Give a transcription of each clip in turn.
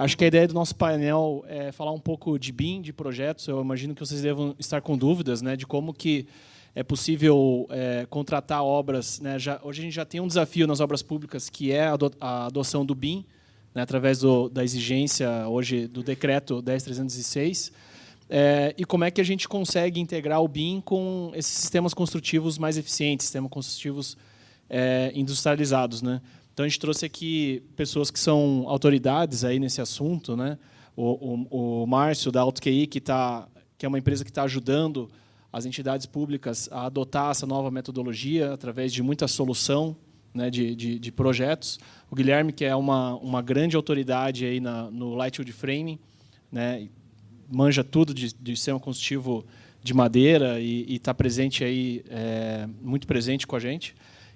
Acho que a ideia do nosso painel é falar um pouco de BIM, de projetos. Eu imagino que vocês devam estar com dúvidas, né, de como que é possível contratar obras. Né? Hoje a gente já tem um desafio nas obras públicas, que é a adoção do BIM, né, através da exigência hoje do decreto 10.306. E como é que a gente consegue integrar o BIM com esses sistemas construtivos mais eficientes, sistemas construtivos industrializados, né? Então, a gente trouxe aqui pessoas que são autoridades aí nesse assunto, né? O Márcio, da AutoQI, que é uma empresa que está ajudando as entidades públicas a adotar essa nova metodologia através de muita solução, né, de projetos. O Guilherme, que é uma grande autoridade aí no Lightwood Framing, né? Manja tudo de sistema construtivo de madeira e está presente aí, muito presente com a gente.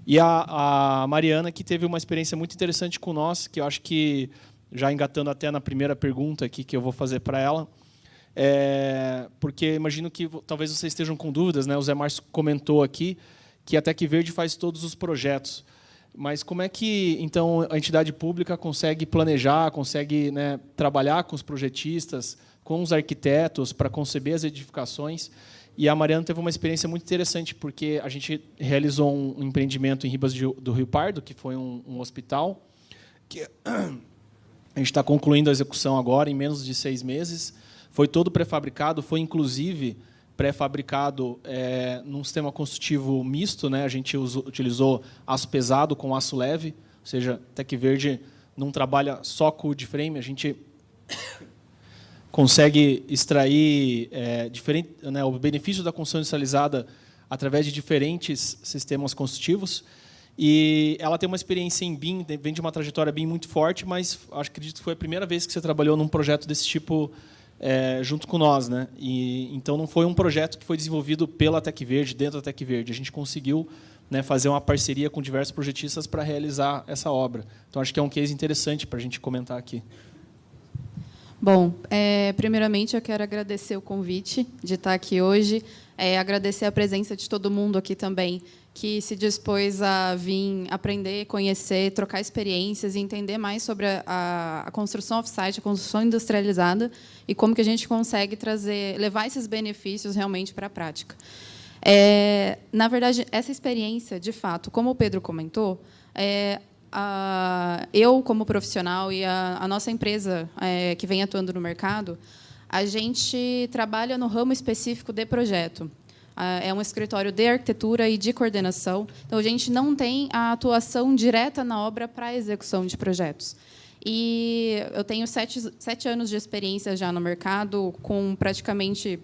E a Mariana, que teve uma experiência muito interessante com nós, que eu acho que, já engatando até na primeira pergunta aqui que eu vou fazer para ela, porque imagino que talvez vocês estejam com dúvidas, né? O Zé Márcio comentou aqui que a Tec Verde faz todos os projetos. Mas como é que, então, a entidade pública consegue planejar, consegue, né, trabalhar com os projetistas, com os arquitetos, para conceber as edificações? E a Mariana teve uma experiência muito interessante, porque a gente realizou um empreendimento em Ribas do Rio Pardo, que foi um hospital, que a gente está concluindo a execução agora, em menos de 6 meses. Foi todo pré-fabricado, foi, inclusive, pré-fabricado num sistema construtivo misto, né? A gente utilizou aço pesado com aço leve, ou seja, a Tec Verde não trabalha só com o wood frame, a gente consegue extrair o benefício da construção industrializada através de diferentes sistemas construtivos. E ela tem uma experiência em BIM, vem de uma trajetória BIM muito forte, mas acredito que foi a primeira vez que você trabalhou num projeto desse tipo junto com nós, né? Então, não foi um projeto que foi desenvolvido pela Tec Verde, dentro da Tec Verde. A gente conseguiu, né, fazer uma parceria com diversos projetistas para realizar essa obra. Então, acho que é um case interessante para a gente comentar aqui. Bom, primeiramente, eu quero agradecer o convite de estar aqui hoje, agradecer a presença de todo mundo aqui também, que se dispôs a vir aprender, conhecer, trocar experiências e entender mais sobre a construção off-site, a construção industrializada e como que a gente consegue levar esses benefícios realmente para a prática. Na verdade, essa experiência, de fato, como o Pedro comentou, eu, como profissional, e a nossa empresa, que vem atuando no mercado, a gente trabalha no ramo específico de projeto. É um escritório de arquitetura e de coordenação. Então, a gente não tem a atuação direta na obra para a execução de projetos. E eu tenho 7 anos de experiência já no mercado, com praticamente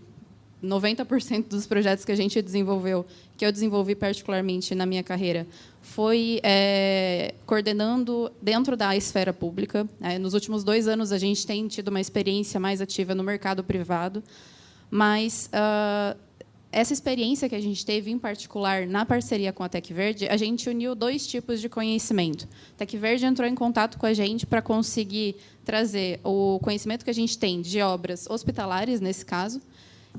90% dos projetos que a gente desenvolveu, que eu desenvolvi particularmente na minha carreira, foi coordenando dentro da esfera pública. Nos últimos 2 anos, a gente tem tido uma experiência mais ativa no mercado privado, mas essa experiência que a gente teve, em particular, na parceria com a Tec Verde, a gente uniu 2 tipos de conhecimento. A Tec Verde entrou em contato com a gente para conseguir trazer o conhecimento que a gente tem de obras hospitalares, nesse caso,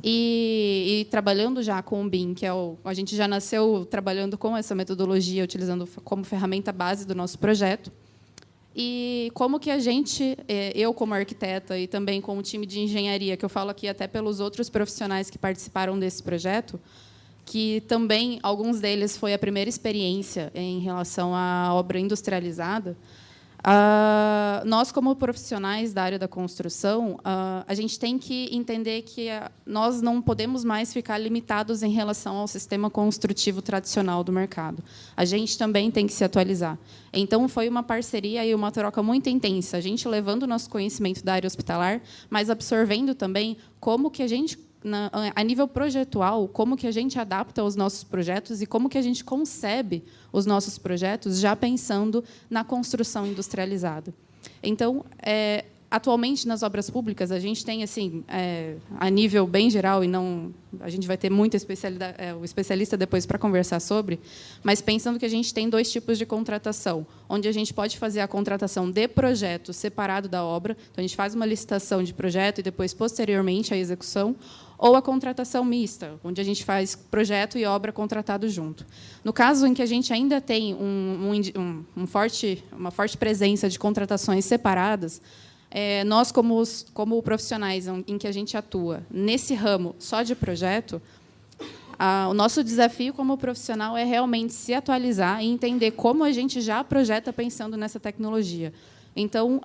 e trabalhando já com o BIM, que a gente já nasceu trabalhando com essa metodologia, utilizando como ferramenta base do nosso projeto. E como que a gente, eu como arquiteta e também com o time de engenharia, que eu falo aqui até pelos outros profissionais que participaram desse projeto, que também, alguns deles, foi a primeira experiência em relação à obra industrializada, nós, como profissionais da área da construção, a gente tem que entender que nós não podemos mais ficar limitados em relação ao sistema construtivo tradicional do mercado. A gente também tem que se atualizar. Então, foi uma parceria e uma troca muito intensa, a gente levando o nosso conhecimento da área hospitalar, mas absorvendo também como que a gente, a nível projetual, como que a gente adapta os nossos projetos e como que a gente concebe os nossos projetos já pensando na construção industrializada. Então, atualmente, nas obras públicas, a gente tem, assim, a nível bem geral, e não, a gente vai ter muita especialidade, o especialista depois para conversar sobre, mas pensando que a gente tem 2 tipos de contratação, onde a gente pode fazer a contratação de projeto separado da obra, então a gente faz uma licitação de projeto e depois, posteriormente, a execução, ou a contratação mista, onde a gente faz projeto e obra contratado junto. No caso em que a gente ainda tem uma forte presença de contratações separadas, nós, como profissionais em que a gente atua nesse ramo só de projeto, o nosso desafio como profissional é realmente se atualizar e entender como a gente já projeta pensando nessa tecnologia. Então,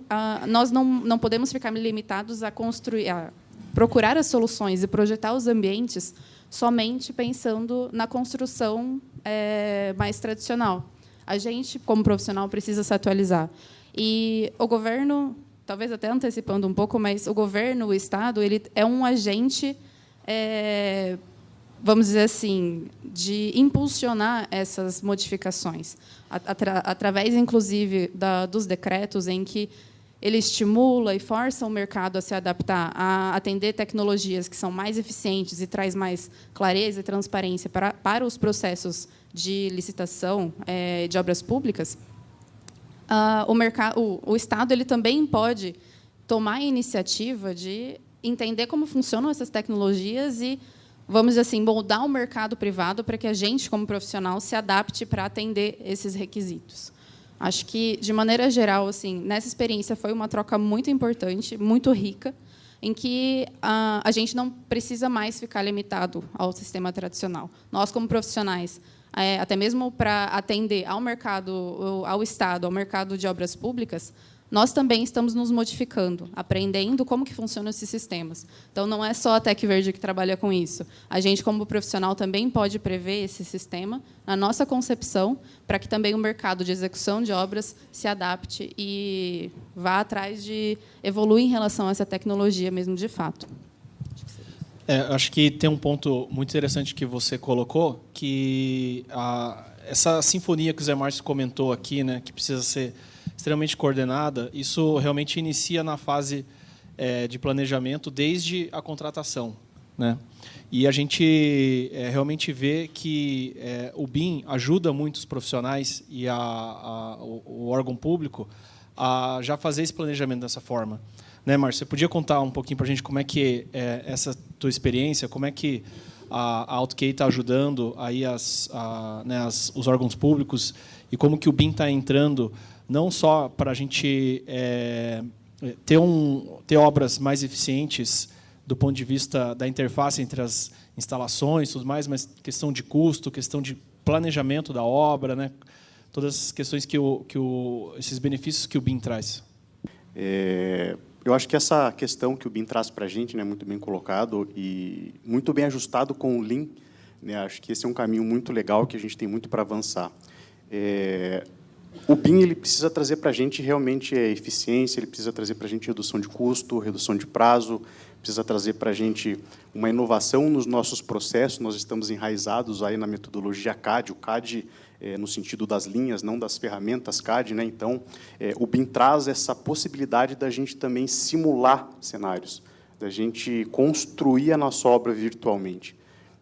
nós não podemos ficar limitados a construir, a procurar as soluções e projetar os ambientes somente pensando na construção mais tradicional. A gente, como profissional, precisa se atualizar. E o governo, talvez até antecipando um pouco, mas o governo, o Estado, ele é um agente, vamos dizer assim, de impulsionar essas modificações, através, inclusive, dos decretos em que ele estimula e força o mercado a se adaptar, a atender tecnologias que são mais eficientes e traz mais clareza e transparência para os processos de licitação de obras públicas. O Estado ele também pode tomar a iniciativa de entender como funcionam essas tecnologias e, vamos dizer assim, moldar o mercado privado para que a gente, como profissional, se adapte para atender esses requisitos. Acho que, de maneira geral, assim, nessa experiência foi uma troca muito importante, muito rica, em que a gente não precisa mais ficar limitado ao sistema tradicional. Nós, como profissionais, até mesmo para atender ao mercado, ao Estado, ao mercado de obras públicas, nós também estamos nos modificando, aprendendo como que funcionam esses sistemas. Então, não é só a Tec Verde que trabalha com isso. A gente, como profissional, também pode prever esse sistema na nossa concepção, para que também o mercado de execução de obras se adapte e vá atrás de evoluir em relação a essa tecnologia mesmo de fato. Acho que tem um ponto muito interessante que você colocou, que essa sinfonia que o Zé Márcio comentou aqui, né, que precisa ser extremamente coordenada, isso realmente inicia na fase de planejamento desde a contratação, né? E a gente realmente vê que o BIM ajuda muitos profissionais e o órgão público a já fazer esse planejamento dessa forma. Né, Márcio? Você podia contar um pouquinho para a gente como é que essa tua experiência, como é que a AutoKey está ajudando aí os órgãos públicos e como que o BIM está entrando não só para a gente ter obras mais eficientes do ponto de vista da interface entre as instalações e tudo mais, mas questão de custo, questão de planejamento da obra, né? Todas as questões esses benefícios que o BIM traz. Eu acho que essa questão que o BIM traz para a gente, né, muito bem colocado e muito bem ajustado com o Lean, né, acho que esse é um caminho muito legal que a gente tem muito para avançar. O BIM ele precisa trazer para a gente realmente eficiência, ele precisa trazer para a gente redução de custo, redução de prazo, precisa trazer para a gente uma inovação nos nossos processos. Nós estamos enraizados aí na metodologia CAD, o CAD no sentido das linhas, não das ferramentas CAD, né? Então, o BIM traz essa possibilidade da gente também simular cenários, da gente construir a nossa obra virtualmente.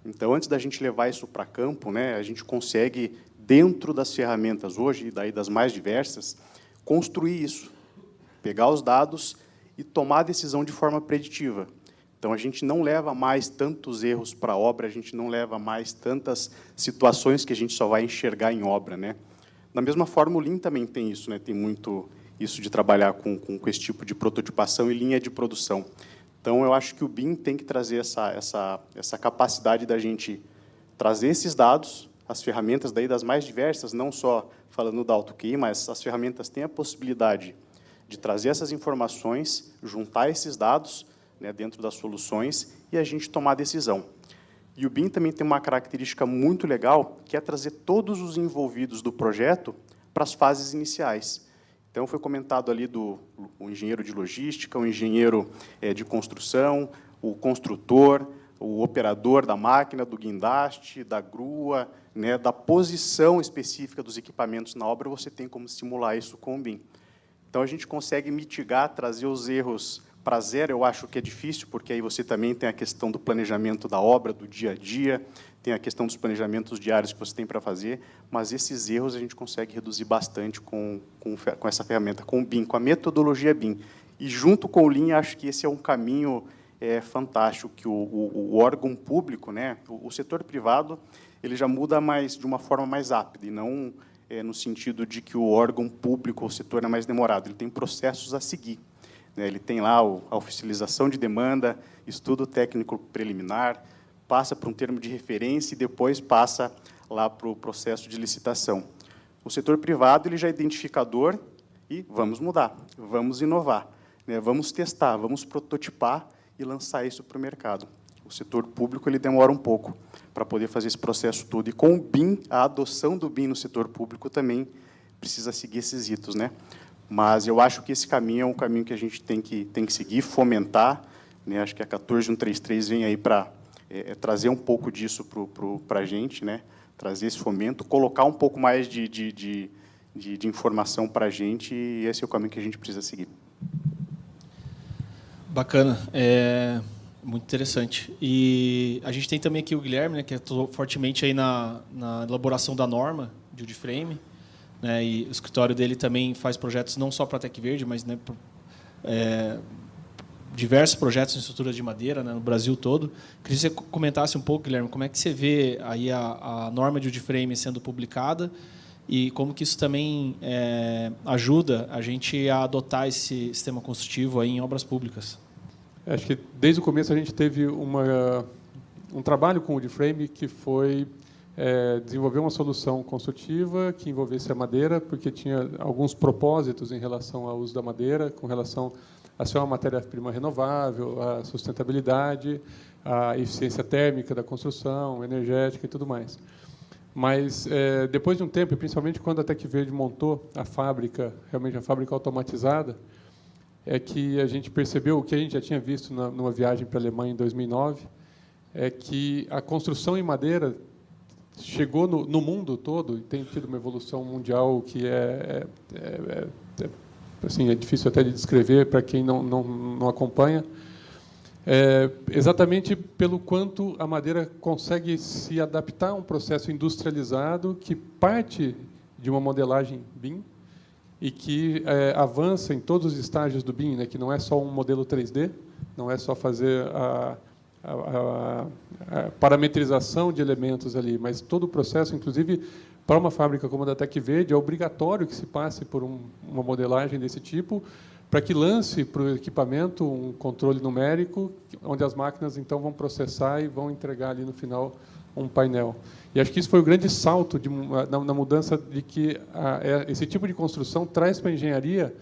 Então, antes da gente levar isso para campo, né, a gente consegue, dentro das ferramentas hoje, e daí das mais diversas, construir isso, pegar os dados e tomar a decisão de forma preditiva. Então, a gente não leva mais tantos erros para a obra, a gente não leva mais tantas situações que a gente só vai enxergar em obra, né? Da mesma forma, o Lean também tem isso, né? Tem muito isso de trabalhar com esse tipo de prototipação e linha de produção. Então, eu acho que o BIM tem que trazer essa capacidade da gente trazer esses dados, as ferramentas daí das mais diversas, não só falando da AutoKey, mas as ferramentas têm a possibilidade de trazer essas informações, juntar esses dados, né, dentro das soluções e a gente tomar a decisão. E o BIM também tem uma característica muito legal, que é trazer todos os envolvidos do projeto para as fases iniciais. Então, foi comentado ali o engenheiro de logística, o engenheiro de construção, o construtor, o operador da máquina, do guindaste, da grua, né, da posição específica dos equipamentos na obra, você tem como simular isso com o BIM. Então, a gente consegue mitigar, trazer os erros para zero. Eu acho que é difícil, porque aí você também tem a questão do planejamento da obra, do dia a dia, tem a questão dos planejamentos diários que você tem para fazer, mas esses erros a gente consegue reduzir bastante com essa ferramenta, com o BIM, com a metodologia BIM. E, junto com o Lean, acho que esse é um caminho fantástico, que o órgão público, né, o setor privado, ele já muda de uma forma mais rápida, e não no sentido de que o órgão público, o setor, é mais demorado. Ele tem processos a seguir. né? Ele tem lá a oficialização de demanda, estudo técnico preliminar, passa por um termo de referência e depois passa lá para o processo de licitação. O setor privado ele já é identificador e vamos mudar, vamos inovar, né? Vamos testar, vamos prototipar e lançar isso para o mercado. O setor público ele demora um pouco para poder fazer esse processo todo. E com o BIM, a adoção do BIM no setor público também precisa seguir esses ritos, né? Mas eu acho que esse caminho é um caminho que a gente tem que seguir, fomentar, né? Acho que a 14133 vem aí para trazer um pouco disso para a gente, né? Trazer esse fomento, colocar um pouco mais de informação para a gente, e esse é o caminho que a gente precisa seguir. Bacana, muito interessante. E a gente tem também aqui o Guilherme, né, que atuou fortemente aí na elaboração da norma de wood-frame, né, e o escritório dele também faz projetos não só para a Tec Verde, mas, né, diversos projetos em estrutura de madeira, né, no Brasil todo. Queria que você comentasse um pouco, Guilherme, como é que você vê aí a norma de wood-frame sendo publicada e como que isso também ajuda a gente a adotar esse sistema construtivo aí em obras públicas. Acho que desde o começo a gente teve um trabalho com o wood-frame que foi desenvolver uma solução construtiva que envolvesse a madeira, porque tinha alguns propósitos em relação ao uso da madeira, com relação a ser uma matéria-prima renovável, a sustentabilidade, a eficiência térmica da construção, energética e tudo mais. Mas, depois de um tempo, principalmente quando a Tec Verde montou a fábrica, realmente a fábrica automatizada, é que a gente percebeu, o que a gente já tinha visto numa viagem para a Alemanha em 2009, é que a construção em madeira chegou no mundo todo, e tem tido uma evolução mundial que assim, é difícil até de descrever para quem não acompanha, exatamente pelo quanto a madeira consegue se adaptar a um processo industrializado que parte de uma modelagem BIM e que avança em todos os estágios do BIM, né, que não é só um modelo 3D, não é só fazer a parametrização de elementos ali, mas todo o processo, inclusive para uma fábrica como a da Tec Verde, é obrigatório que se passe por uma modelagem desse tipo, para que lance para o equipamento um controle numérico, onde as máquinas então vão processar e vão entregar ali no final um painel. E acho que isso foi o grande salto na mudança de que esse tipo de construção traz para a engenharia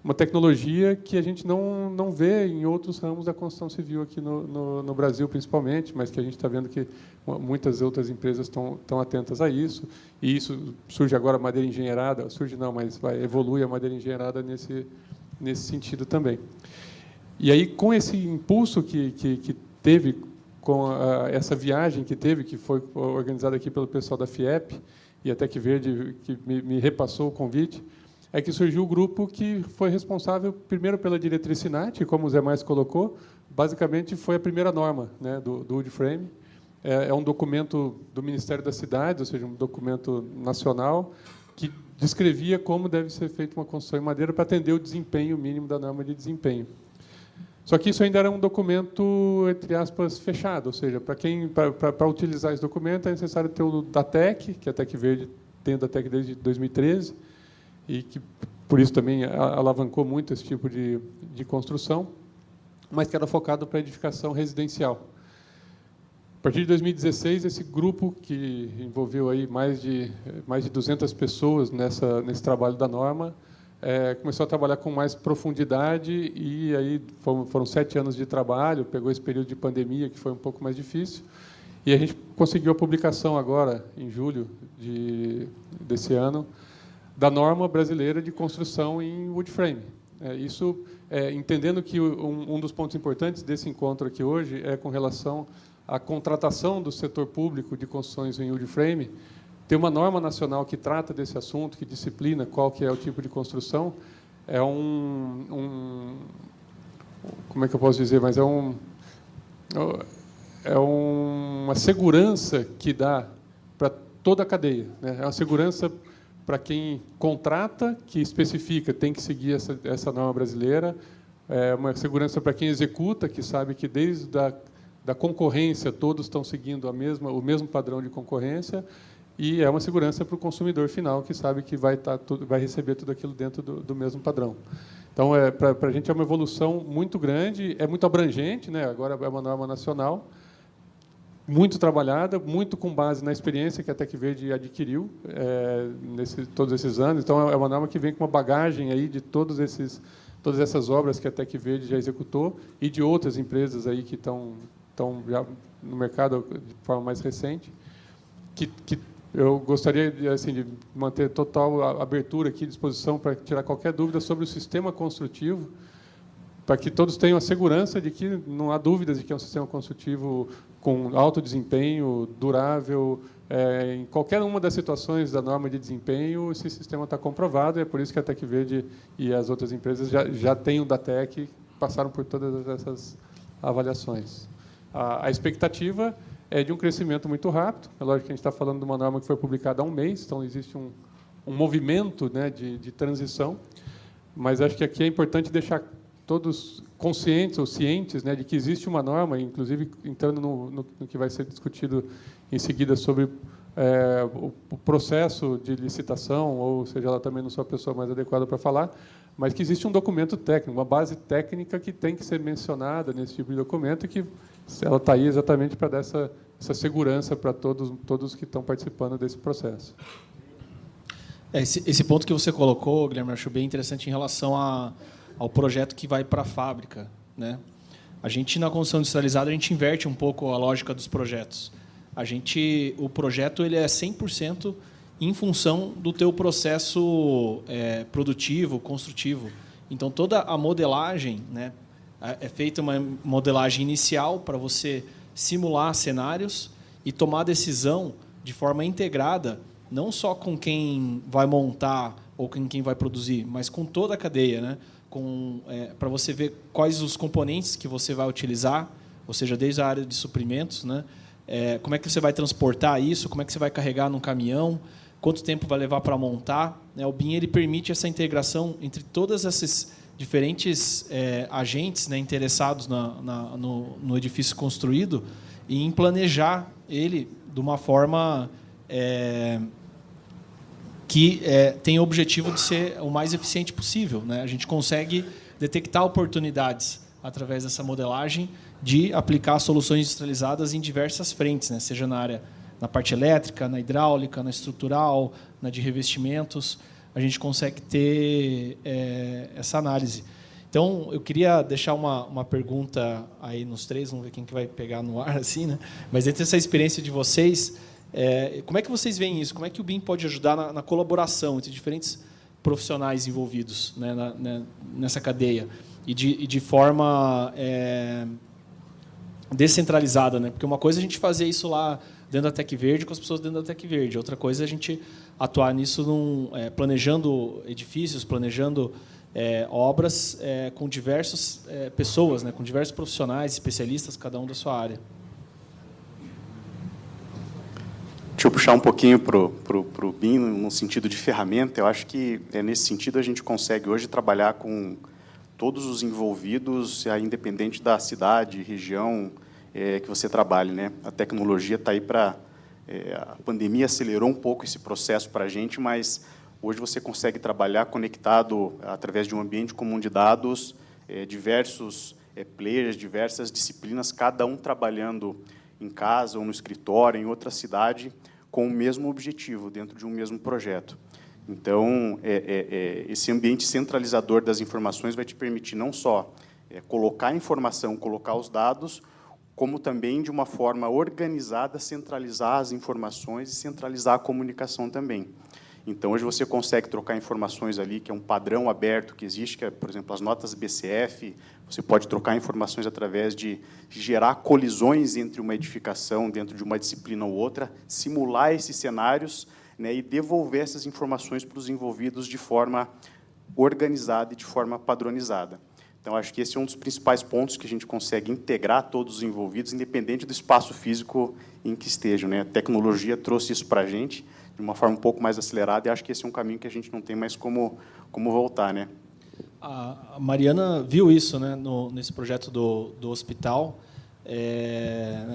uma tecnologia que a gente não vê em outros ramos da construção civil aqui no Brasil, principalmente, mas que a gente está vendo que muitas outras empresas estão atentas a isso. E isso surge agora a madeira engenheirada, surge não, mas evolui a madeira engenheirada nesse sentido também. E aí, com esse impulso que teve, com essa viagem que foi organizada aqui pelo pessoal da FIEP, e a Tec Verde que me repassou o convite, é que surgiu o grupo que foi responsável, primeiro, pela diretriz SINAT, como o Zé Mais colocou, basicamente foi a primeira norma, né, do wood-frame. É um documento do Ministério das Cidades, ou seja, um documento nacional, que descrevia como deve ser feita uma construção em madeira para atender o desempenho mínimo da norma de desempenho. Só que isso ainda era um documento, entre aspas, fechado, ou seja, para utilizar esse documento é necessário ter o DATEC, que a Tec Verde tem o DATEC desde 2013, e que, por isso, também alavancou muito esse tipo de construção, mas que era focado para edificação residencial. A partir de 2016, esse grupo, que envolveu aí mais de 200 pessoas nesse trabalho da norma, começou a trabalhar com mais profundidade, e aí foram 7 anos de trabalho, pegou esse período de pandemia, que foi um pouco mais difícil, e a gente conseguiu a publicação agora, em julho desse ano, da norma brasileira de construção em wood-frame. Isso, entendendo que um dos pontos importantes desse encontro aqui hoje é com relação à contratação do setor público de construções em wood-frame, ter uma norma nacional que trata desse assunto, que disciplina qual que é o tipo de construção, como é que eu posso dizer, mas é uma segurança que dá para toda a cadeia, né? É uma segurança para quem contrata, que especifica, tem que seguir essa norma brasileira, uma segurança para quem executa, que sabe que desde da concorrência todos estão seguindo o mesmo padrão de concorrência, e é uma segurança para o consumidor final, que sabe que vai receber tudo aquilo dentro do mesmo padrão. Então, para a gente é uma evolução muito grande, é muito abrangente, né? Agora é uma norma nacional, muito trabalhada, muito com base na experiência que a TecVerde adquiriu todos esses anos. Então, é uma norma que vem com uma bagagem aí de todas essas obras que a TecVerde já executou e de outras empresas aí que estão já no mercado de forma mais recente, que eu gostaria assim, de manter total abertura aqui, disposição para tirar qualquer dúvida sobre o sistema construtivo, para que todos tenham a segurança de que não há dúvidas de que é um sistema construtivo com alto desempenho, durável. Em qualquer uma das situações da norma de desempenho, esse sistema está comprovado, e é por isso que a TecVerde e as outras empresas já têm o DATEC, passaram por todas essas avaliações. A expectativa é de um crescimento muito rápido. É lógico que a gente está falando de uma norma que foi publicada há um mês, então existe um movimento, né, de transição, mas acho que aqui é importante deixar todos conscientes ou cientes, né, de que existe uma norma, inclusive entrando no que vai ser discutido em seguida sobre o processo de licitação, ou seja, ela também não sou a pessoa mais adequada para falar, mas que existe um documento técnico, uma base técnica que tem que ser mencionada nesse tipo de documento, e que ela está aí exatamente para dar essa segurança para todos que estão participando desse processo. Esse ponto que você colocou, Guilherme, eu acho bem interessante em relação ao projeto que vai para a fábrica, né? A gente, na construção industrializada, a gente inverte um pouco a lógica dos projetos. O projeto ele é 100% em função do teu processo produtivo, construtivo. Então, toda a modelagem, né, é feita uma modelagem inicial para você simular cenários e tomar decisão de forma integrada, não só com quem vai montar ou com quem vai produzir, mas com toda a cadeia, né? Para você ver quais os componentes que você vai utilizar, ou seja, desde a área de suprimentos, né? Como é que você vai transportar isso, como é que você vai carregar num caminhão, quanto tempo vai levar para montar, né? O BIM ele permite essa integração entre todas essas diferentes agentes, né, interessados no edifício construído, e em planejar ele de uma forma que tem o objetivo de ser o mais eficiente possível, né? A gente consegue detectar oportunidades através dessa modelagem de aplicar soluções industrializadas em diversas frentes, né? Seja na parte elétrica, na hidráulica, na estrutural, na de revestimentos. A gente consegue ter essa análise. Então, eu queria deixar uma pergunta aí nos três, vamos ver quem que vai pegar no ar, assim, né? Mas dentro dessa experiência de vocês, como é que vocês veem isso? Como é que o BIM pode ajudar na colaboração entre diferentes profissionais envolvidos, né, nessa cadeia? E de forma descentralizada, né? Porque uma coisa é a gente fazer isso lá dentro da TecVerde com as pessoas dentro da TecVerde. Outra coisa é a gente atuar nisso planejando edifícios, planejando obras com diversas pessoas, né? Com diversos profissionais, especialistas, cada um da sua área. Deixa eu puxar um pouquinho para o BIM, no sentido de ferramenta. Eu acho que, nesse sentido, a gente consegue hoje trabalhar com todos os envolvidos, independente da cidade, região que você trabalhe, né? A tecnologia está aí para... a pandemia acelerou um pouco esse processo para a gente, mas hoje você consegue trabalhar conectado através de um ambiente comum de dados, diversos players, diversas disciplinas, cada um trabalhando em casa ou no escritório, em outra cidade, com o mesmo objetivo, dentro de um mesmo projeto. Então, esse ambiente centralizador das informações vai te permitir não só colocar a informação, colocar os dados, como também, de uma forma organizada, centralizar as informações e centralizar a comunicação também. Então, hoje você consegue trocar informações ali, que é um padrão aberto que existe, que é, por exemplo, as notas BCF. Você pode trocar informações através de gerar colisões entre uma edificação, dentro de uma disciplina ou outra, simular esses cenários, né, e devolver essas informações para os envolvidos de forma organizada e de forma padronizada. Então, acho que esse é um dos principais pontos que a gente consegue integrar todos os envolvidos, independente do espaço físico em que estejam, né? A tecnologia trouxe isso para a gente de uma forma um pouco mais acelerada, e acho que esse é um caminho que a gente não tem mais como voltar, né? A Mariana viu isso, né, nesse projeto do hospital.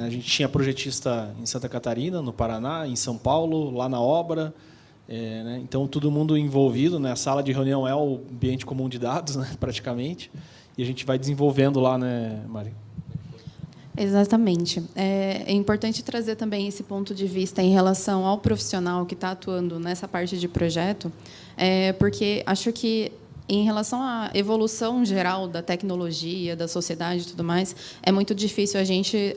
A gente tinha projetista em Santa Catarina, no Paraná, em São Paulo, lá na obra. né? Então, todo mundo envolvido, né? A sala de reunião é o ambiente comum de dados, né? Praticamente. E a gente vai desenvolvendo lá, né, Mari? Exatamente. É importante trazer também esse ponto de vista em relação ao profissional que está atuando nessa parte de projeto, porque acho que, em relação à evolução geral da tecnologia, da sociedade e tudo mais, é muito difícil a gente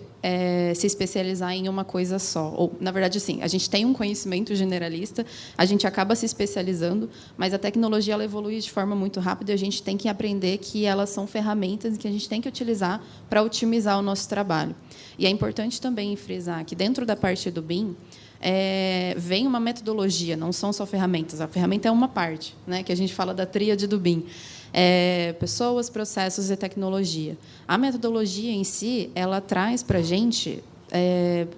se especializar em uma coisa só. Ou, na verdade, sim, a gente tem um conhecimento generalista, a gente acaba se especializando, mas a tecnologia ela evolui de forma muito rápida e a gente tem que aprender que elas são ferramentas que a gente tem que utilizar para otimizar o nosso trabalho. E é importante também frisar que, dentro da parte do BIM, vem uma metodologia, não são só ferramentas. A ferramenta é uma parte, né, que a gente fala da tríade do BIM. Pessoas, processos e tecnologia. A metodologia em si, ela traz para a gente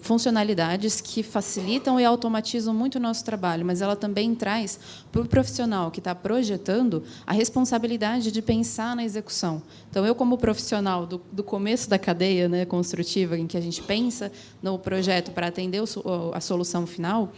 funcionalidades que facilitam e automatizam muito o nosso trabalho, mas ela também traz para o profissional que está projetando a responsabilidade de pensar na execução. Então, eu, como profissional do começo da cadeia, né, construtiva, em que a gente pensa no projeto para atender a solução final,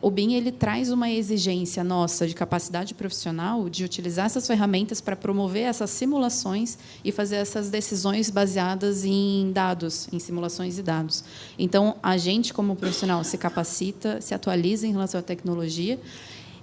o BIM ele traz uma exigência nossa de capacidade profissional de utilizar essas ferramentas para promover essas simulações e fazer essas decisões baseadas em dados, em simulações e dados. Então, a gente, como profissional, se capacita, se atualiza em relação à tecnologia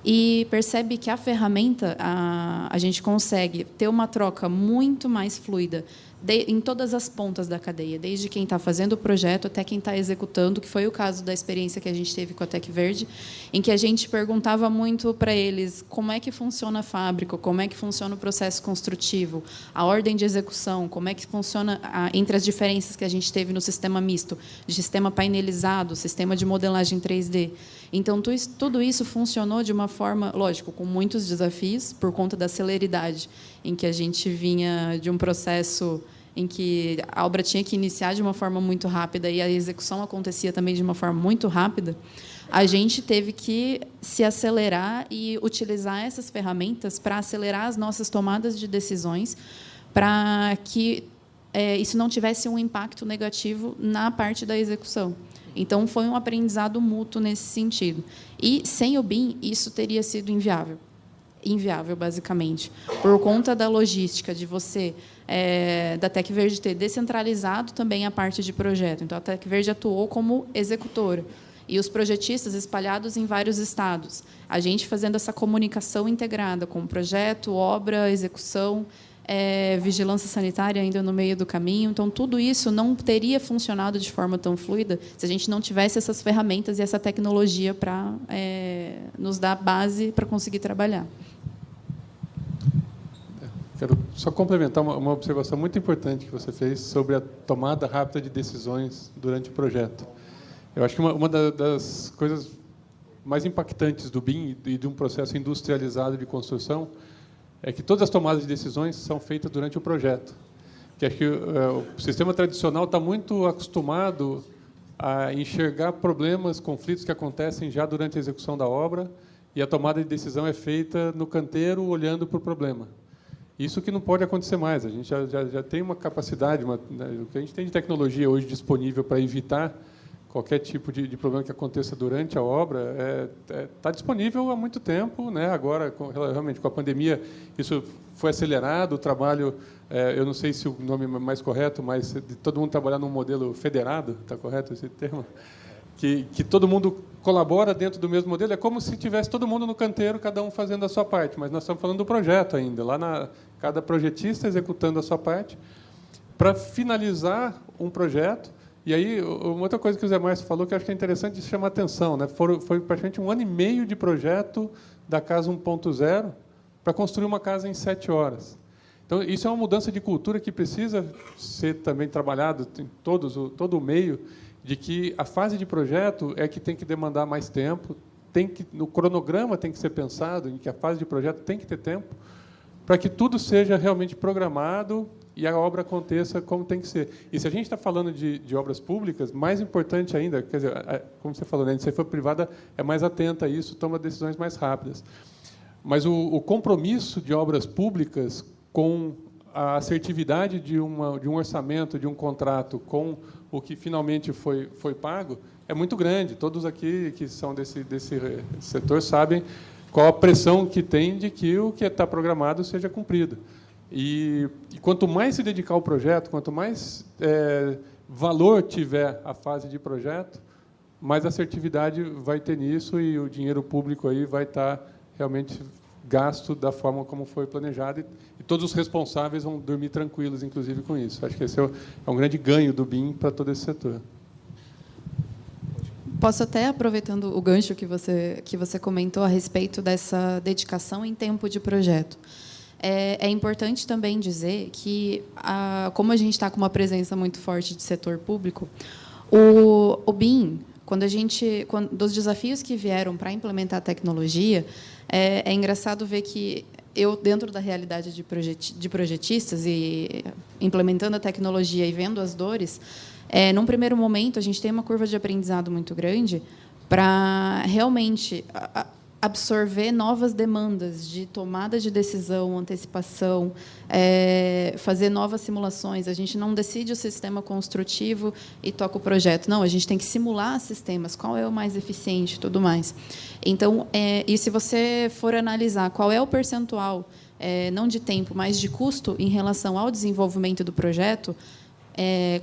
e percebe que a ferramenta, a gente consegue ter uma troca muito mais fluida em todas as pontas da cadeia, desde quem está fazendo o projeto até quem está executando, que foi o caso da experiência que a gente teve com a Tec Verde, em que a gente perguntava muito para eles como é que funciona a fábrica, como é que funciona o processo construtivo, a ordem de execução, como é que funciona entre as diferenças que a gente teve no sistema misto, de sistema painelizado, sistema de modelagem 3D. Então, tudo isso funcionou de uma forma, lógico, com muitos desafios, por conta da celeridade em que a gente vinha de um processo em que a obra tinha que iniciar de uma forma muito rápida e a execução acontecia também de uma forma muito rápida. A gente teve que se acelerar e utilizar essas ferramentas para acelerar as nossas tomadas de decisões, para que isso não tivesse um impacto negativo na parte da execução. Então, foi um aprendizado mútuo nesse sentido. E, sem o BIM, isso teria sido inviável. Inviável, basicamente. Por conta da logística de você, da Tec Verde, ter descentralizado também a parte de projeto. Então, a Tec Verde atuou como executora. E os projetistas espalhados em vários estados. A gente fazendo essa comunicação integrada com projeto, obra, execução, vigilância sanitária ainda no meio do caminho. Então, tudo isso não teria funcionado de forma tão fluida se a gente não tivesse essas ferramentas e essa tecnologia para nos dar base para conseguir trabalhar. Quero só complementar uma observação muito importante que você fez sobre a tomada rápida de decisões durante o projeto. Eu acho que uma das coisas mais impactantes do BIM e de um processo industrializado de construção é que todas as tomadas de decisões são feitas durante o projeto. Que acho que o sistema tradicional está muito acostumado a enxergar problemas, conflitos que acontecem já durante a execução da obra, e a tomada de decisão é feita no canteiro, olhando para o problema. Isso que não pode acontecer mais. A gente já tem uma capacidade, o que a gente tem de tecnologia hoje disponível para evitar qualquer tipo de problema que aconteça durante a obra está disponível há muito tempo, né? Agora, realmente, com a pandemia, isso foi acelerado. O trabalho, eu não sei se o nome é mais correto, mas de todo mundo trabalhar num modelo federado, está correto esse termo? Que todo mundo colabora dentro do mesmo modelo. É como se tivesse todo mundo no canteiro, cada um fazendo a sua parte. Mas nós estamos falando do projeto ainda, cada projetista executando a sua parte para finalizar um projeto. E aí, uma outra coisa que o Zé Márcio falou, que eu acho que é interessante de chamar a atenção, né? Foi praticamente 1 ano e meio de projeto da Casa 1.0 para construir uma casa em 7 horas. Então, isso é uma mudança de cultura que precisa ser também trabalhado em todo o meio, de que a fase de projeto é que tem que demandar mais tempo, no cronograma tem que ser pensado em que a fase de projeto tem que ter tempo, para que tudo seja realmente programado e a obra aconteça como tem que ser. E se a gente está falando de obras públicas, mais importante ainda, quer dizer, como você falou, né, se for privada, é mais atenta a isso, toma decisões mais rápidas. Mas o compromisso de obras públicas com a assertividade de um orçamento, de um contrato, com o que finalmente foi pago é muito grande. Todos aqui que são desse setor sabem qual a pressão que tem de que o que está programado seja cumprido. E quanto mais se dedicar ao projeto, quanto mais valor tiver a fase de projeto, mais assertividade vai ter nisso e o dinheiro público aí vai estar realmente gasto da forma como foi planejado e todos os responsáveis vão dormir tranquilos, inclusive, com isso. Acho que esse é um grande ganho do BIM para todo esse setor. Posso até, aproveitando o gancho que você comentou a respeito dessa dedicação em tempo de projeto. É importante também dizer que, como a gente está com uma presença muito forte de setor público, o BIM, dos desafios que vieram para implementar a tecnologia, é engraçado ver que eu, dentro da realidade de projetistas e implementando a tecnologia e vendo as dores, num primeiro momento, a gente tem uma curva de aprendizado muito grande para realmente absorver novas demandas de tomada de decisão, antecipação, fazer novas simulações. A gente não decide o sistema construtivo e toca o projeto. Não, a gente tem que simular sistemas, qual é o mais eficiente e tudo mais. Então, e se você for analisar qual é o percentual, não de tempo, mas de custo em relação ao desenvolvimento do projeto,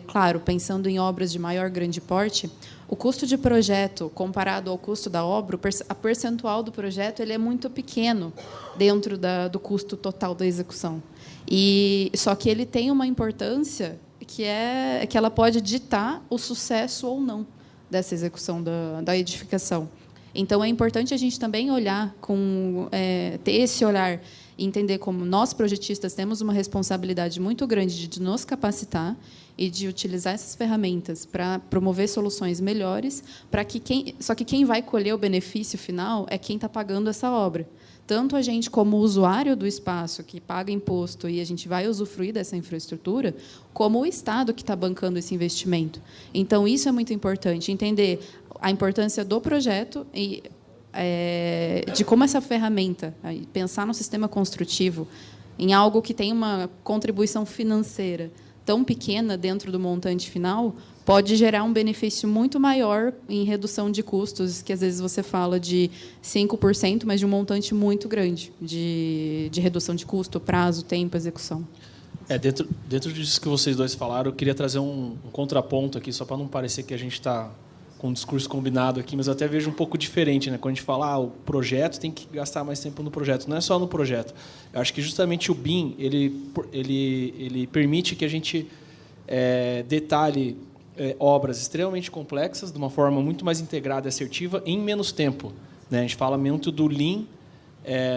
claro, pensando em obras de maior grande porte, o custo de projeto comparado ao custo da obra, a percentual do projeto ele é muito pequeno dentro do custo total da execução. Só que ele tem uma importância que ela pode ditar o sucesso ou não dessa execução da edificação. Então, é importante a gente também olhar ter esse olhar e entender como nós, projetistas, temos uma responsabilidade muito grande de nos capacitar e de utilizar essas ferramentas para promover soluções melhores, só que quem vai colher o benefício final é quem está pagando essa obra. Tanto a gente, como usuário do espaço, que paga imposto e a gente vai usufruir dessa infraestrutura, como o Estado que está bancando esse investimento. Então, isso é muito importante, entender a importância do projeto e de como essa ferramenta, pensar no sistema construtivo, em algo que tem uma contribuição financeira tão pequena dentro do montante final, pode gerar um benefício muito maior em redução de custos, que às vezes você fala de 5%, mas de um montante muito grande de redução de custo, prazo, tempo, execução. Dentro disso que vocês dois falaram, eu queria trazer um contraponto aqui, só para não parecer que a gente está com um discurso combinado aqui, mas eu até vejo um pouco diferente, né? Quando a gente fala o projeto, tem que gastar mais tempo no projeto. Não é só no projeto. Eu acho que justamente o BIM ele permite que a gente detalhe obras extremamente complexas de uma forma muito mais integrada e assertiva em menos tempo, né? A gente fala muito do Lean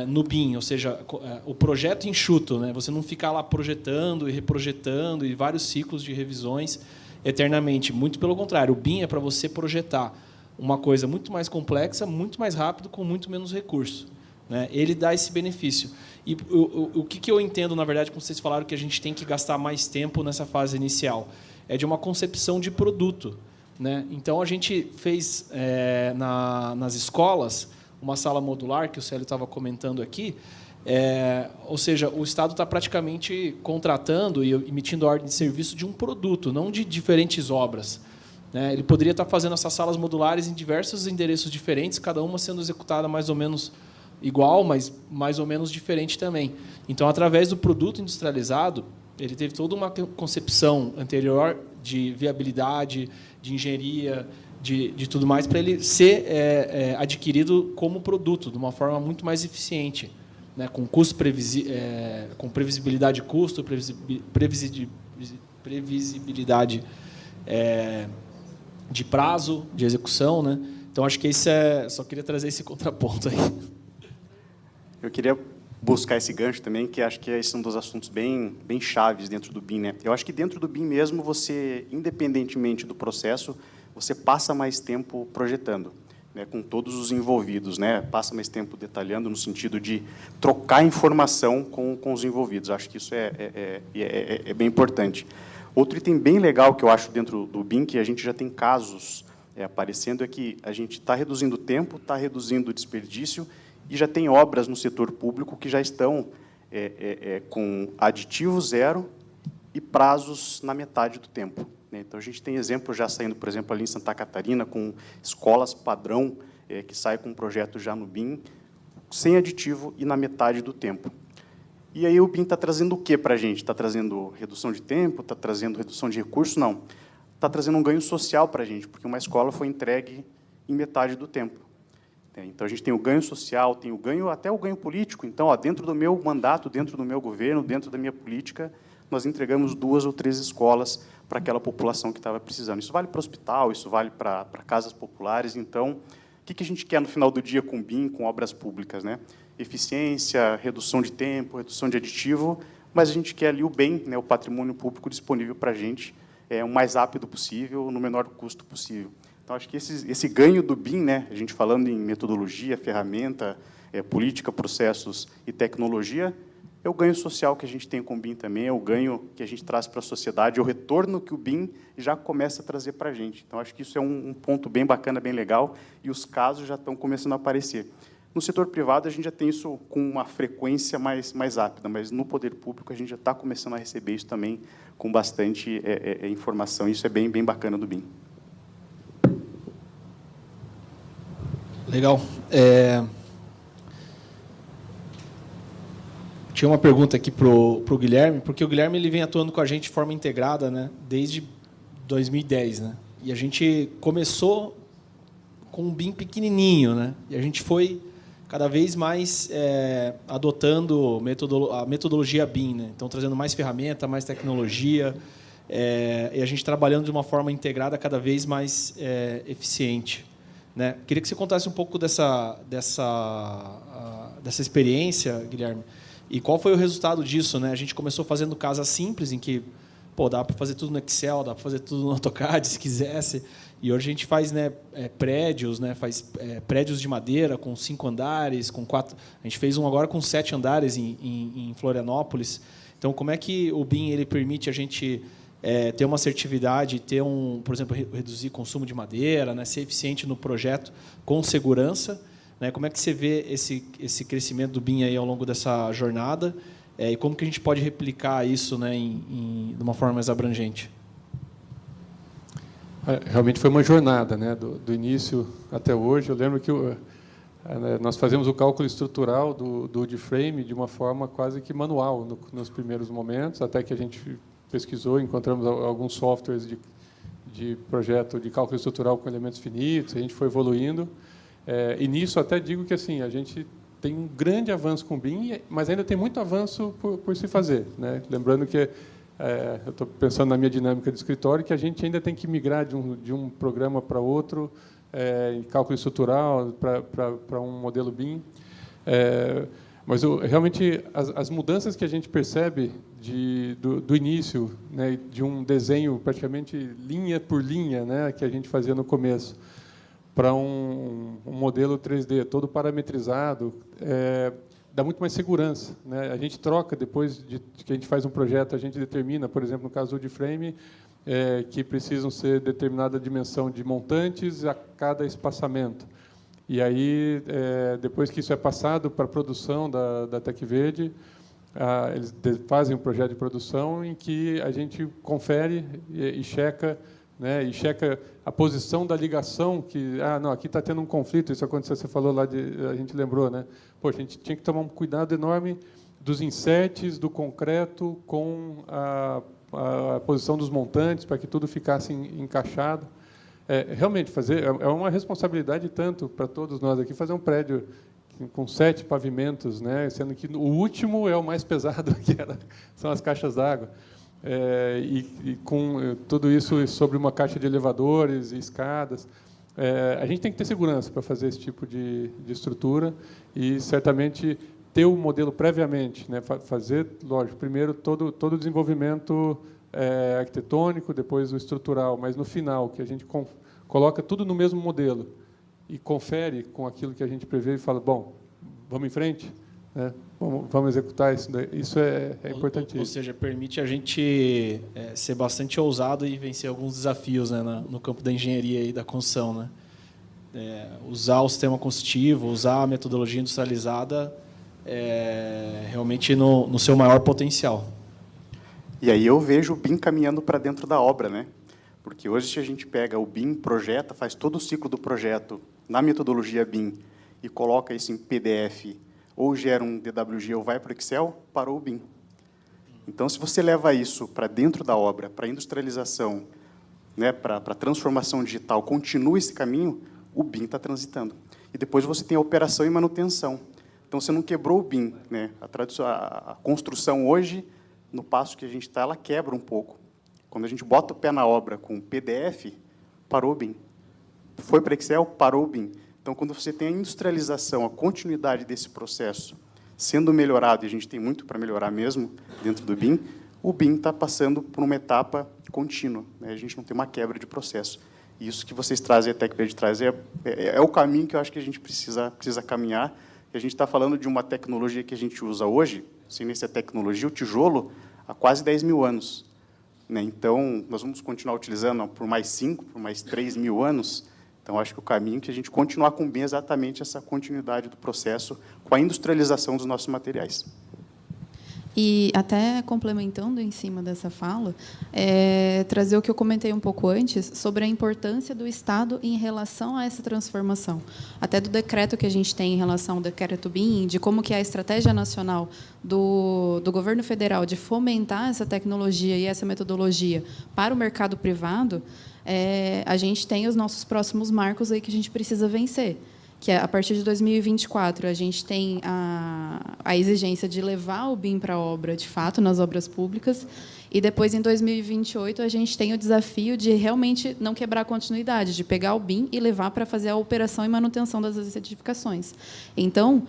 no BIM, ou seja, o projeto enxuto, né? Você não ficar lá projetando e reprojetando e vários ciclos de revisões eternamente. Muito pelo contrário, o BIM é para você projetar uma coisa muito mais complexa, muito mais rápido, com muito menos recurso, né? Ele dá esse benefício. E o que eu entendo, na verdade, como vocês falaram, que a gente tem que gastar mais tempo nessa fase inicial, é de uma concepção de produto, né? Então, a gente fez, nas escolas, uma sala modular, que o Célio estava comentando aqui, ou seja, o Estado está praticamente contratando e emitindo ordem de serviço de um produto, não de diferentes obras, né? Ele poderia estar fazendo essas salas modulares em diversos endereços diferentes, cada uma sendo executada mais ou menos igual, mas mais ou menos diferente também. Então, através do produto industrializado, ele teve toda uma concepção anterior de viabilidade, de engenharia, de tudo mais, para ele ser adquirido como produto, de uma forma muito mais eficiente, né, com custo com previsibilidade de custo, previsibilidade de prazo, de execução, né? Então, acho que isso só queria trazer esse contraponto aí. Eu queria buscar esse gancho também, que acho que esse é um dos assuntos bem chaves dentro do BIM, né? Eu acho que dentro do BIM mesmo, você, independentemente do processo, você passa mais tempo projetando, né, com todos os envolvidos, né? Passa mais tempo detalhando no sentido de trocar informação com os envolvidos. Acho que isso é bem importante. Outro item bem legal que eu acho dentro do BIM, que a gente já tem casos aparecendo, é que a gente está reduzindo o tempo, está reduzindo o desperdício, e já tem obras no setor público que já estão com aditivo zero e prazos na metade do tempo, né? Então, a gente tem exemplos já saindo, por exemplo, ali em Santa Catarina, com escolas padrão, que saem com um projeto já no BIM, sem aditivo e na metade do tempo. E aí o BIM está trazendo o que para a gente? Está trazendo redução de tempo? Está trazendo redução de recursos? Não. Está trazendo um ganho social para a gente, porque uma escola foi entregue em metade do tempo. Então, a gente tem o ganho social, tem o ganho, até o ganho político. Então, dentro do meu mandato, dentro do meu governo, dentro da minha política, nós entregamos 2 ou 3 escolas para aquela população que estava precisando. Isso vale para o hospital, isso vale para casas populares. Então, o que a gente quer no final do dia com o BIM, com obras públicas, né? Eficiência, redução de tempo, redução de aditivo, mas a gente quer ali o bem, né, o patrimônio público disponível para a gente, o mais rápido possível, no menor custo possível. Então, acho que esse ganho do BIM, né, a gente falando em metodologia, ferramenta, política, processos e tecnologia, é o ganho social que a gente tem com o BIM também, é o ganho que a gente traz para a sociedade, é o retorno que o BIM já começa a trazer para a gente. Então, acho que isso é um ponto bem bacana, bem legal, e os casos já estão começando a aparecer. No setor privado, a gente já tem isso com uma frequência mais rápida, mas no poder público, a gente já está começando a receber isso também com bastante informação. Isso é bem bacana do BIM. Legal. Tinha uma pergunta aqui para o Guilherme, porque o Guilherme ele vem atuando com a gente de forma integrada, né, desde 2010. Né? E a gente começou com um BIM pequenininho, né? E a gente foi cada vez mais adotando a metodologia BIM, né? Então, trazendo mais ferramenta, mais tecnologia, e a gente trabalhando de uma forma integrada cada vez mais eficiente. Né? Queria que você contasse um pouco dessa experiência, Guilherme, e qual foi o resultado disso, né? A gente começou fazendo casas simples, em que dá para fazer tudo no Excel, dá para fazer tudo no AutoCAD, se quisesse. E hoje a gente faz, né, prédios, né, prédios de madeira com 5 andares, com 4. A gente fez um agora com 7 andares em Florianópolis. Então, como é que o BIM ele permite a gente ter uma assertividade, ter por exemplo, reduzir consumo de madeira, né, ser eficiente no projeto com segurança? Né? Como é que você vê esse crescimento do BIM aí ao longo dessa jornada? E como que a gente pode replicar isso, né, de uma forma mais abrangente? Realmente foi uma jornada, né, do início até hoje. Eu lembro que nós fazíamos o cálculo estrutural do wood-frame de uma forma quase que manual nos primeiros momentos, até que a gente pesquisou, encontramos alguns softwares de projeto de cálculo estrutural com elementos finitos, a gente foi evoluindo. E nisso até digo que assim, a gente tem um grande avanço com o BIM, mas ainda tem muito avanço por se fazer, né? Lembrando que eu estou pensando na minha dinâmica de escritório, que a gente ainda tem que migrar de um programa para outro, em cálculo estrutural, para um modelo BIM. Mas realmente as mudanças que a gente percebe do início, né, de um desenho praticamente linha por linha, né, que a gente fazia no começo, para um modelo 3D todo parametrizado, dá muito mais segurança, né? A gente troca, depois de que a gente faz um projeto, a gente determina, por exemplo, no caso do wood-frame, que precisam ser determinada dimensão de montantes a cada espaçamento. E aí, depois que isso é passado para a produção da TecVerde, eles fazem um projeto de produção em que a gente confere e checa, né, e checa a posição da ligação, que não, aqui está tendo um conflito, isso aconteceu, você falou lá, a gente lembrou, né? Poxa, a gente tinha que tomar um cuidado enorme dos insets, do concreto, com a posição dos montantes, para que tudo ficasse encaixado. Realmente, é uma responsabilidade tanto para todos nós aqui, fazer um prédio com 7 pavimentos, né, sendo que o último é o mais pesado, são as caixas d'água. E com tudo isso sobre uma caixa de elevadores e escadas. A gente tem que ter segurança para fazer esse tipo de estrutura e, certamente, ter o modelo previamente, né? Fazer, lógico, primeiro todo o desenvolvimento arquitetônico, depois o estrutural, mas, no final, que a gente coloca tudo no mesmo modelo e confere com aquilo que a gente prevê e fala, bom, vamos em frente? Vamos executar isso daí. Isso é importantíssimo. Ou seja, permite a gente ser bastante ousado e vencer alguns desafios, né, no campo da engenharia e da construção, né? Usar o sistema construtivo, usar a metodologia industrializada realmente no seu maior potencial. E aí eu vejo o BIM caminhando para dentro da obra, né? Porque hoje, se a gente pega o BIM, projeta, faz todo o ciclo do projeto na metodologia BIM e coloca isso em PDF, ou gera um DWG ou vai para o Excel, parou o BIM. Então, se você leva isso para dentro da obra, para industrialização, né, para a transformação digital, continua esse caminho, o BIM está transitando. E depois você tem a operação e manutenção. Então, você não quebrou o BIM. Né? A construção hoje, no passo que a gente está, ela quebra um pouco. Quando a gente bota o pé na obra com PDF, parou o BIM. Foi para Excel, parou o BIM. Então, quando você tem a industrialização, a continuidade desse processo sendo melhorado, e a gente tem muito para melhorar mesmo dentro do BIM, o BIM está passando por uma etapa contínua. Né? A gente não tem uma quebra de processo. E isso que vocês trazem, a TecVerde traz, é o caminho que eu acho que a gente precisa caminhar. E a gente está falando de uma tecnologia que a gente usa hoje, sem nem ser tecnologia, o tijolo, há quase 10 mil anos. Né? Então, nós vamos continuar utilizando por mais 5, por mais 3 mil anos. Então, acho que o caminho é que a gente continuar com bem exatamente essa continuidade do processo com a industrialização dos nossos materiais. E até complementando em cima dessa fala, trazer o que eu comentei um pouco antes sobre a importância do Estado em relação a essa transformação. Até do decreto que a gente tem em relação ao decreto BIM, de como que é a estratégia nacional do governo federal de fomentar essa tecnologia e essa metodologia para o mercado privado, a gente tem os nossos próximos marcos aí que a gente precisa vencer. Que a partir de 2024 a gente tem a exigência de levar o BIM para a obra, de fato, nas obras públicas, e depois, em 2028, a gente tem o desafio de realmente não quebrar a continuidade, de pegar o BIM e levar para fazer a operação e manutenção das edificações. Então,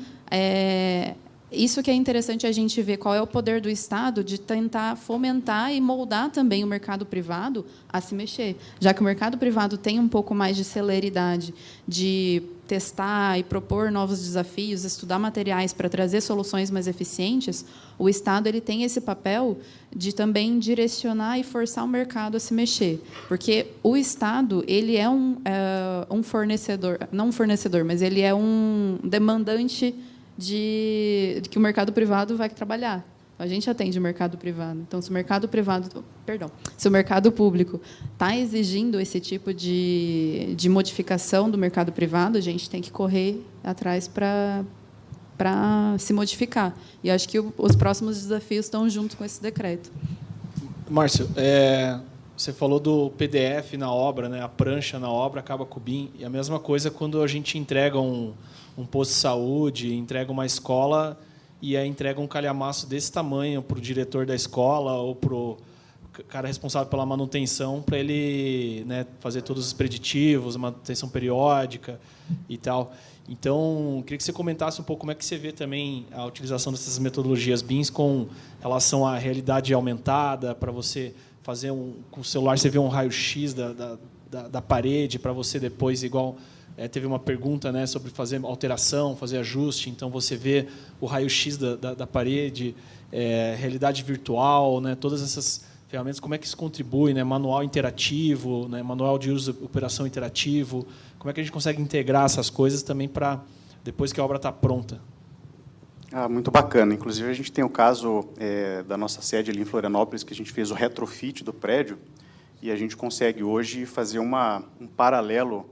isso que é interessante a gente ver qual é o poder do Estado de tentar fomentar e moldar também o mercado privado a se mexer. Já que o mercado privado tem um pouco mais de celeridade de testar e propor novos desafios, estudar materiais para trazer soluções mais eficientes, o Estado ele tem esse papel de também direcionar e forçar o mercado a se mexer. Porque o Estado ele é um fornecedor, não um fornecedor, mas ele é um demandante de que o mercado privado vai trabalhar. A gente atende o mercado privado. Então, se o mercado público está exigindo esse tipo de modificação do mercado privado, a gente tem que correr atrás para se modificar. E acho que os próximos desafios estão junto com esse decreto. Márcio, você falou do PDF na obra, né? A prancha na obra acaba com o BIM. E a mesma coisa quando a gente entrega um posto de saúde, entrega uma escola e aí entrega um calhamaço desse tamanho para o diretor da escola ou para o cara responsável pela manutenção, para ele, né, fazer todos os preditivos, manutenção periódica e tal. Então, queria que você comentasse um pouco como é que você vê também a utilização dessas metodologias BIMs com relação à realidade aumentada, para você fazer com o celular, você vê um raio-x da parede, para você depois, igual... teve uma pergunta, né, sobre fazer alteração, fazer ajuste. Então, você vê o raio-x da parede, realidade virtual, né, todas essas ferramentas, como é que isso contribui, né, manual interativo, né, manual de uso de operação interativo, como é que a gente consegue integrar essas coisas também para depois que a obra está pronta? Muito bacana. Inclusive, a gente tem o caso da nossa sede ali em Florianópolis, que a gente fez o retrofit do prédio, e a gente consegue hoje fazer um paralelo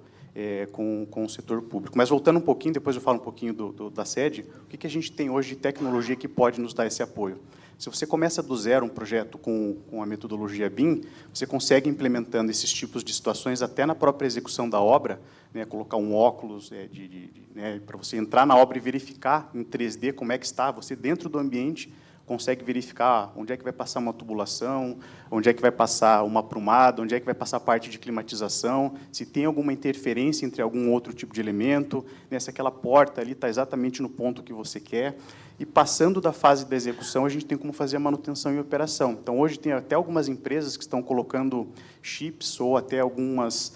com o setor público. Mas, voltando um pouquinho, depois eu falo um pouquinho da sede, o que a gente tem hoje de tecnologia que pode nos dar esse apoio? Se você começa do zero um projeto com a metodologia BIM, você consegue, implementando esses tipos de situações até na própria execução da obra, né, colocar um óculos né, para você entrar na obra e verificar em 3D como é que está, você dentro do ambiente consegue verificar onde é que vai passar uma tubulação, onde é que vai passar uma aprumada, onde é que vai passar a parte de climatização, se tem alguma interferência entre algum outro tipo de elemento, né, se aquela porta ali está exatamente no ponto que você quer. E, passando da fase da execução, a gente tem como fazer a manutenção e operação. Então, hoje, tem até algumas empresas que estão colocando chips ou até algumas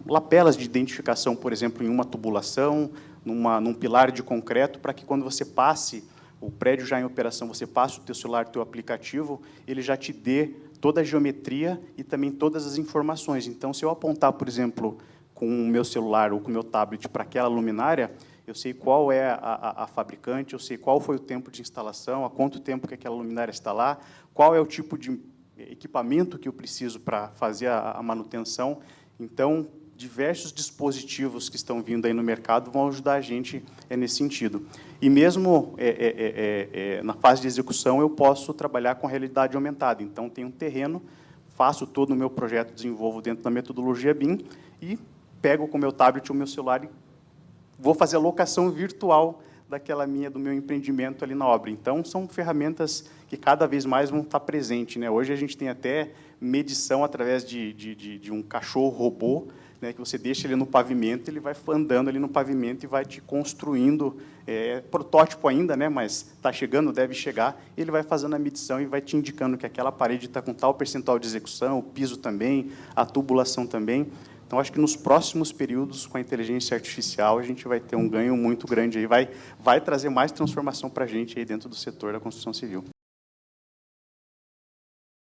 lapelas de identificação, por exemplo, em uma tubulação, num pilar de concreto, para que, quando você passe o prédio já em operação, você passa o teu celular, o teu aplicativo, ele já te dê toda a geometria e também todas as informações. Então, se eu apontar, por exemplo, com o meu celular ou com o meu tablet para aquela luminária, eu sei qual é a fabricante, eu sei qual foi o tempo de instalação, há quanto tempo que aquela luminária está lá, qual é o tipo de equipamento que eu preciso para fazer a manutenção. Então, diversos dispositivos que estão vindo aí no mercado vão ajudar a gente nesse sentido. E mesmo na fase de execução, eu posso trabalhar com realidade aumentada. Então, tenho um terreno, faço todo o meu projeto, desenvolvo dentro da metodologia BIM e pego com o meu tablet ou meu celular e vou fazer a locação virtual do meu empreendimento ali na obra. Então, são ferramentas que cada vez mais vão estar presentes, né? Hoje a gente tem até medição através de um cachorro robô, né, que você deixa ele no pavimento, ele vai andando ali no pavimento e vai te construindo, protótipo ainda, né, mas está chegando, deve chegar, ele vai fazendo a medição e vai te indicando que aquela parede está com tal percentual de execução, o piso também, a tubulação também. Então, acho que nos próximos períodos, com a inteligência artificial, a gente vai ter um ganho muito grande, aí, vai trazer mais transformação para a gente aí dentro do setor da construção civil.